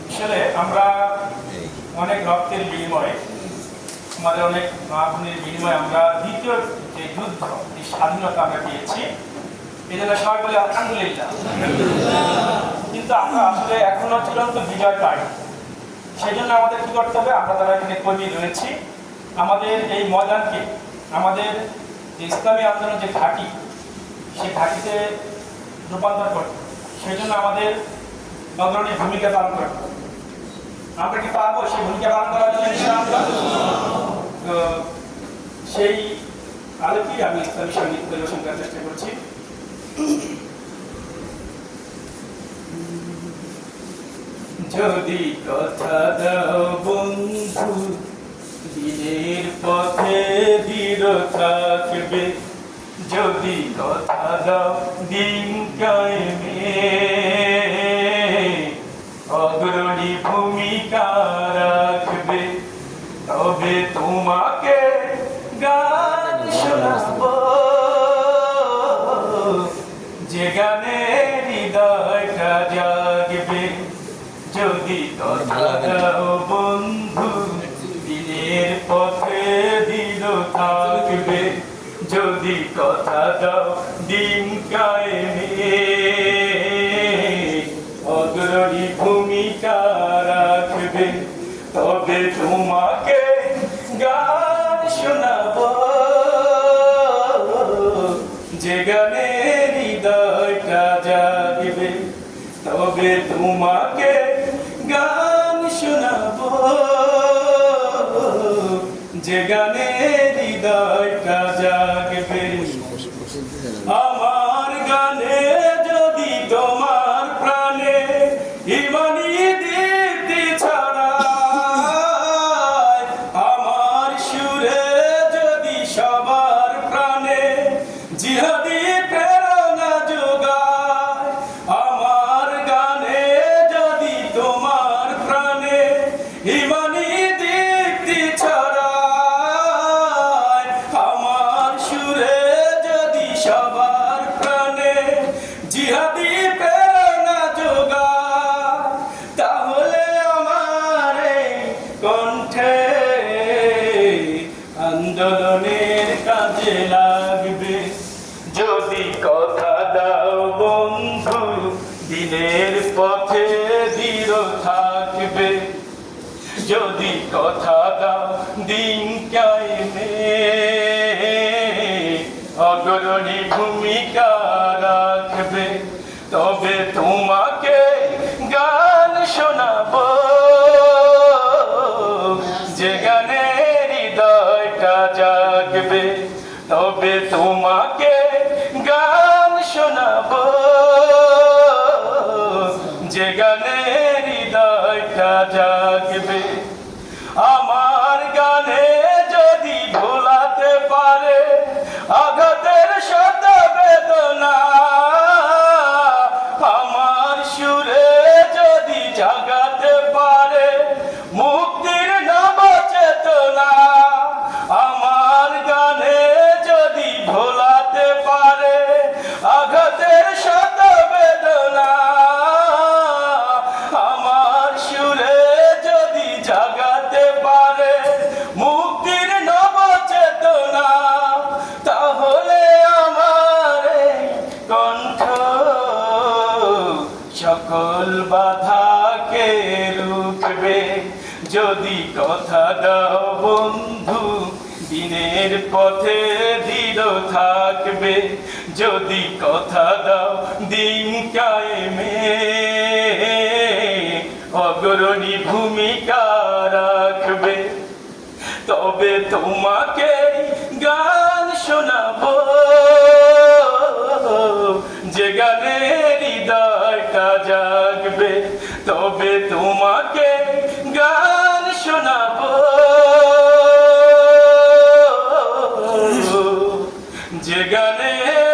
আসলে আমরা অনেক রক্তের বিনিময়ে আমাদের অনেক মহাগুণের বিনিময়ে আমরা দ্বিতীয় যে যুদ্ধ এই স্বাধীনতা আমরা পেয়েছি এই জন্য সবাই বলে আলহামদুলিল্লাহ। কিন্তু আমরা আসলে এখনো চূড়ান্ত বিজয় পাই। সেই জন্য আমাদের কি করতে হবে, আমরা যারা এখানে কর্মী রয়েছি আমাদের এই ময়দানকে আমাদের যে ইসলামী আন্দোলনের যে ঘাঁটি সেই ঘাঁটিতে রূপান্তর করতে, সেই জন্য আমাদের অগ্রণী ভূমিকা পালন করতে আমরা কি পারবো সেই ভূমিকা পালন করার জন্য ইনশাআল্লাহ। তো সেই আলোকেই আমি ইসলামী সঙ্গীত পরিবেশন করার চেষ্টা করছি। যদি কথা দাও বন্ধু দিনের পথে দৃঢ় থাকবে, যদি কথা দাও দিন কায়েমে অগ্রণী ভূমিকা রাখবে, তবে তোমাকে গান শোনাবো যে গানে হৃদয়টা জাগবে। যদি কথা দাও বন্ধু দিনের পথে দৃঢ় থাকবে, যদি কথা দাও দিন কায়েমে অগ্রণী ভূমিকা রাখবে, তবে তোমাকে গান শোনাবো যে গানে হৃদয়টা জাগবে, তবে তোমাকে গান শোনাবো যে গানে হৃদয়টা জাগবে। আমার গানে যদি তোমার প্রাণে ইমানি দীপ্তি ছড়ায়, আমার সুরে যদি সবার প্রাণে জিহাদি প্রেরণা যোগায়, আমার গানে যদি তোমার প্রাণে ইমানি দীপ্তি ছড়ায়, আমার সুরে যদি সবার প্রাণে জিহাদি প্রেরণা যোগায়, তাহলে আমার এই কণ্ঠে আন্দোলনের কাজে লাগবে। যদি কথা দাও বন্ধু দিনের পথে দৃঢ় থাকবে, যদি কথা দাও দিন কায়েমে অগ্রণী ভূমিকা রাখবে, তবে তোমাকে গান শোনাবো যে গানে হৃদয়টা জাগবে, তবে তোমাকে গান শোনাবো যে গানে হৃদয়টা জাগবে। আমার গানে যদি ভোলাতে পারে আঘাতের শত বেদনা, আমার সুরে যদি জাগাতে পারে মুক্তির নব চেতনা, আমার গানে যদি ভোলাতে পারে আঘাতের শত বেদনা, আমার সুরে যদি জাগাতে পারে মুক্তির নব চেতনা, তাহলে আমার এই কণ্ঠ সকল বাধাকে রুখবে। যদি কথা দাও বন্ধু দিনের পথে দৃঢ় থাকবে, যদি কথা দাও দিন কায়েমে অগ্রণী ভূমিকা রাখবে, তবে তোমাকে গান শোনাবো যে গানে হৃদয়টা জাগবে, তবে তোমাকে গান শোনাবো যে গানে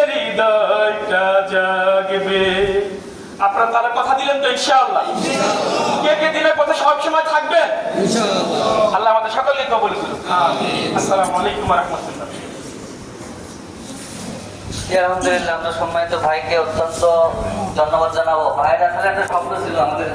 হৃদয়টা জাগবে। আপনারা তারা কথা দিলেন তো ইনশাআল্লাহ? কে কে দিনের পথে সব সময় থাকবেন ইনশাআল্লাহ? আল্লাহ আমাদের সকলকে কবুল করুন। আমিন। আসসালামু আলাইকুম ওয়া রাহমাতুল্লাহ। জি আলহামদুলিল্লাহ, আমরা সম্মানিত ভাইকে অত্যন্ত ধন্যবাদ জানাবো। ভাইয়ের আসলে একটা স্বপ্ন ছিল আমাদের